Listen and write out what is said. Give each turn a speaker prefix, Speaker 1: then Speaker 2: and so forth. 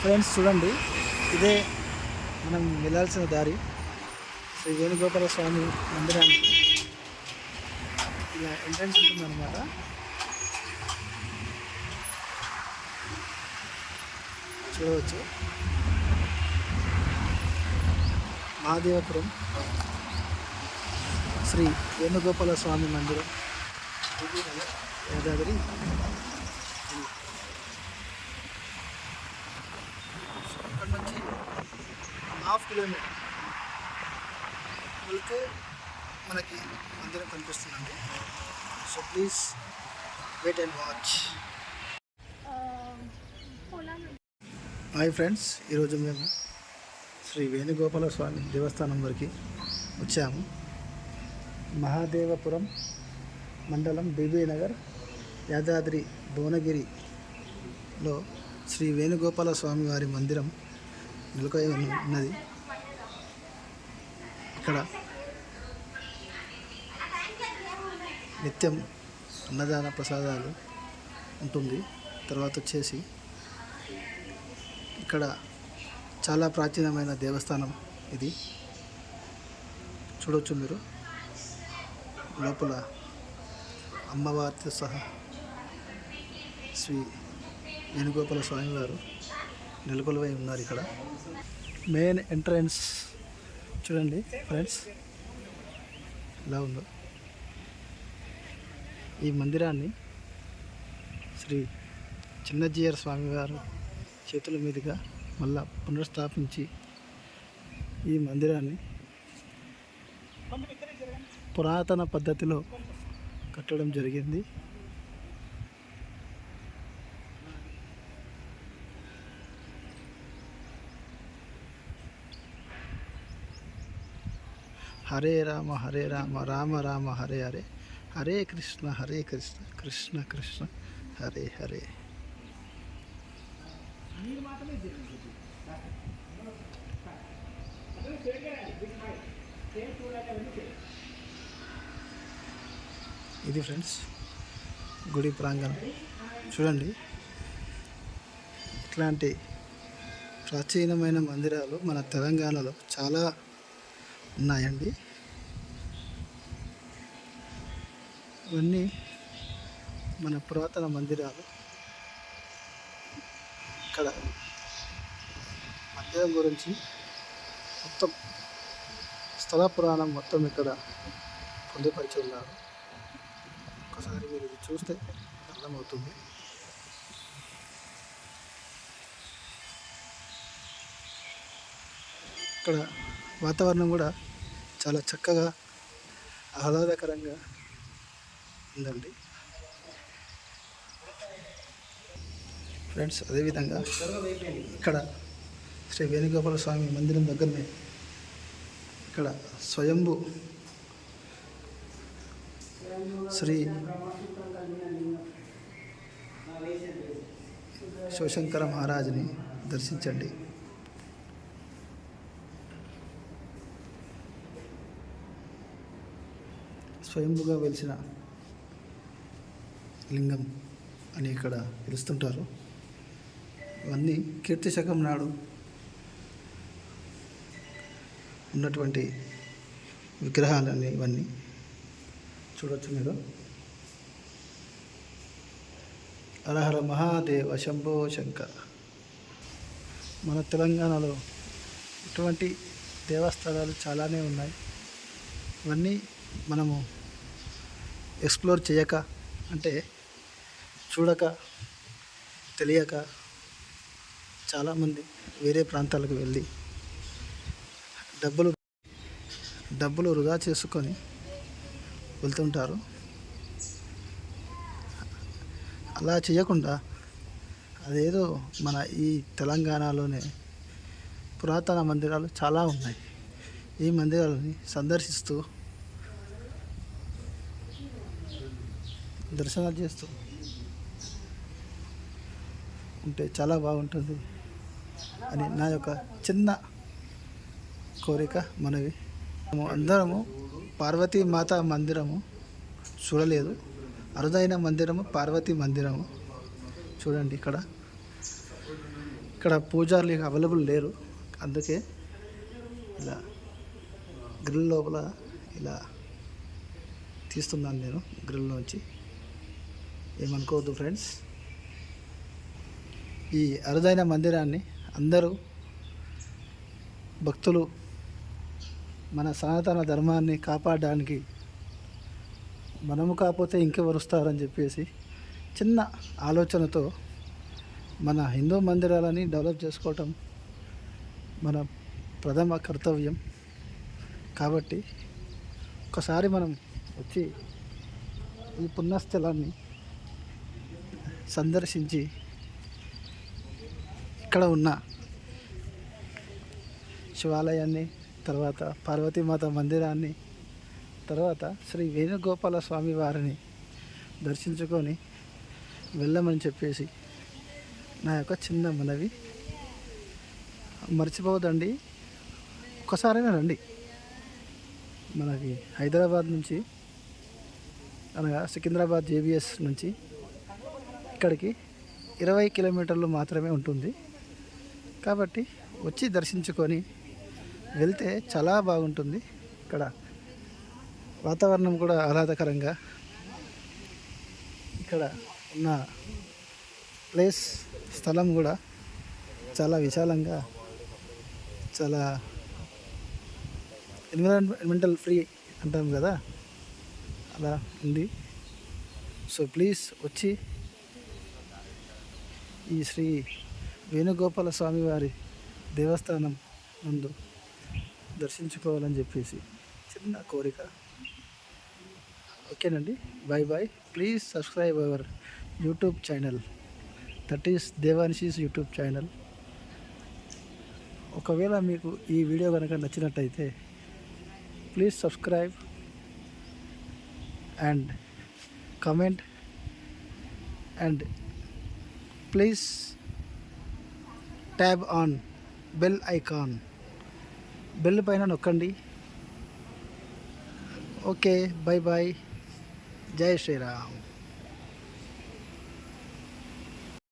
Speaker 1: Friends చూడండి, ఇదే మనం వెళ్ళాల్సిన దారి. శ్రీ వేణుగోపాల స్వామి మందిరానికి ఇలా ఎంట్రన్స్ ఉంటుందన్నమాట. చూడవచ్చు మహాదేవపురం శ్రీ వేణుగోపాల స్వామి మందిరం, యాదాద్రి. అక్కడ నుంచి ½ కిలోమీటర్ వెళ్తే మనకి మందిరం కనిపిస్తుందండి. So please wait and watch. Hi friends, ఈరోజు మేము శ్రీ వేణుగోపాల స్వామి దేవస్థానం వరకు వచ్చాము. మహాదేవపురం మండలం బీబీ నగర్, యాదాద్రి భువనగిరిలో శ్రీ వేణుగోపాల స్వామి వారి మందిరం నెలకొని ఉన్నది. ఇక్కడ నిత్యం అన్నదాన ప్రసాదాలు ఉంటుంది. తర్వాత వచ్చేసి ఇక్కడ చాలా ప్రాచీనమైన దేవస్థానం ఇది. చూడవచ్చు మీరు లోపల అమ్మవారితో సహా శ్రీ వేణుగోపాల స్వామి వారు నెలకొలువై ఉన్నారు. ఇక్కడ మెయిన్ ఎంట్రన్స్ చూడండి ఫ్రెండ్స్ ఎలా ఉందో. ఈ మందిరాన్ని శ్రీ చిన్నజీయర్ స్వామివారు చేతుల మీదుగా మళ్ళా పునర్స్థాపించి ఈ మందిరాన్ని పురాతన పద్ధతిలో కట్టడం జరిగింది. హరే రామ హరే రామ రామ రామ హరే హరే, హరే కృష్ణ కృష్ణ కృష్ణ హరే హరే. ఇది ఫ్రెండ్స్ గుడి ప్రాంగణం. చూడండి, ఇట్లాంటి ప్రాచీనమైన మందిరాలు మన తెలంగాణలో చాలా ఉన్నాయండి. ఇవన్నీ మన పురాతన మందిరాలు. ఇక్కడ మందిరం గురించి మొత్తం స్థల పురాణం మొత్తం ఇక్కడ పొందుపరిచి ఉన్నారు. ఒకసారి మీరు ఇది చూస్తే అర్థమవుతుంది. ఇక్కడ వాతావరణం కూడా చాలా చక్కగా ఆహ్లాదకరంగా ఉందండి ఫ్రెండ్స్. అదేవిధంగా ఇక్కడ శ్రీ వేణుగోపాల స్వామి మందిరం దగ్గరనే ఇక్కడ స్వయంభు శ్రీ శివశంకర మహారాజుని దర్శించండి. స్వయంభుగా వెలిసిన లింగం అని ఇక్కడ పిలుస్తుంటారు. ఇవన్నీ కీర్తి శకం నాడు ఉన్నటువంటి విగ్రహాలని ఇవన్నీ చూడవచ్చు మీరు. హరహర మహాదేవ శంభో శంకర. మన తెలంగాణలో ఇటువంటి దేవస్థానాలు చాలానే ఉన్నాయి. ఇవన్నీ మనము ఎక్స్ప్లోర్ చేయక, అంటే చూడక, తెలియక చాలామంది వేరే ప్రాంతాలకు వెళ్ళి డబ్బులు వృధా చేసుకొని వెళ్తుంటారు. అలా చేయకుండా అదేదో మన ఈ తెలంగాణలోనే పురాతన మందిరాలు చాలా ఉన్నాయి. ఈ మందిరాలని సందర్శిస్తూ దర్శనాలు చేస్తూ ఉంటే చాలా బాగుంటుంది అని నా యొక్క చిన్న కోరిక, మనవి. అందరము పార్వతీ మాత మందిరము చూడలేదు. అరుదైన మందిరము పార్వతీ మందిరము. చూడండి, ఇక్కడ ఇక్కడ పూజారులు అవైలబుల్ లేరు, అందుకే ఇలా గ్రిల్ లోపల ఇలా తీస్తున్నాను నేను గ్రిల్లోంచి. ఏమనుకోవద్దు ఫ్రెండ్స్. ఈ అరుదైన మందిరాన్ని అందరూ భక్తులు మన సనాతన ధర్మాన్ని కాపాడడానికి మనము కాకపోతే ఇంకెవరు వస్తారని చెప్పేసి చిన్న ఆలోచనతో మన హిందూ మందిరాలని డెవలప్ చేసుకోవటం మన ప్రథమ కర్తవ్యం. కాబట్టి ఒకసారి మనం వచ్చి ఈ పుణ్యస్థలాన్ని సందర్శించి ఇక్కడ ఉన్న శివాలయాన్ని, తర్వాత పార్వతీమాత మందిరాన్ని, తర్వాత శ్రీ వేణుగోపాల స్వామి వారిని దర్శించుకొని వెళ్ళమని చెప్పేసి నా యొక్క చిన్న మనవి. మర్చిపోవద్దండి, ఒక్కసారైనా రండి. మనకి హైదరాబాద్ నుంచి అనగా సికింద్రాబాద్ జేబీఎస్ నుంచి ఇక్కడికి 20 కిలోమీటర్లు మాత్రమే ఉంటుంది. కాబట్టి వచ్చి దర్శించుకొని వెళ్తే చాలా బాగుంటుంది. ఇక్కడ వాతావరణం కూడా ఆహ్లాదకరంగా, ఇక్కడ ఉన్న ప్లేస్ స్థలం కూడా చాలా విశాలంగా, చాలా ఎన్విరాన్మెంటల్ ఫ్రీ అంటాం కదా, అలా ఉంది. సో ప్లీజ్ వచ్చి ఈ శ్రీ వేణుగోపాల స్వామి వారి దేవస్థానం నందు దర్శించుకోవాలని చెప్పేసి చిన్న కోరిక. ఓకేనండి, bye bye. Please subscribe our YouTube channel, that is దేవాన్షీస్ యూట్యూబ్ ఛానల్. ఒకవేళ మీకు ఈ వీడియో కనుక నచ్చినట్టయితే please subscribe and comment and please tab on bell icon. Bell పైన నొక్కండి. Okay, bye bye. జై శ్రీరామ్.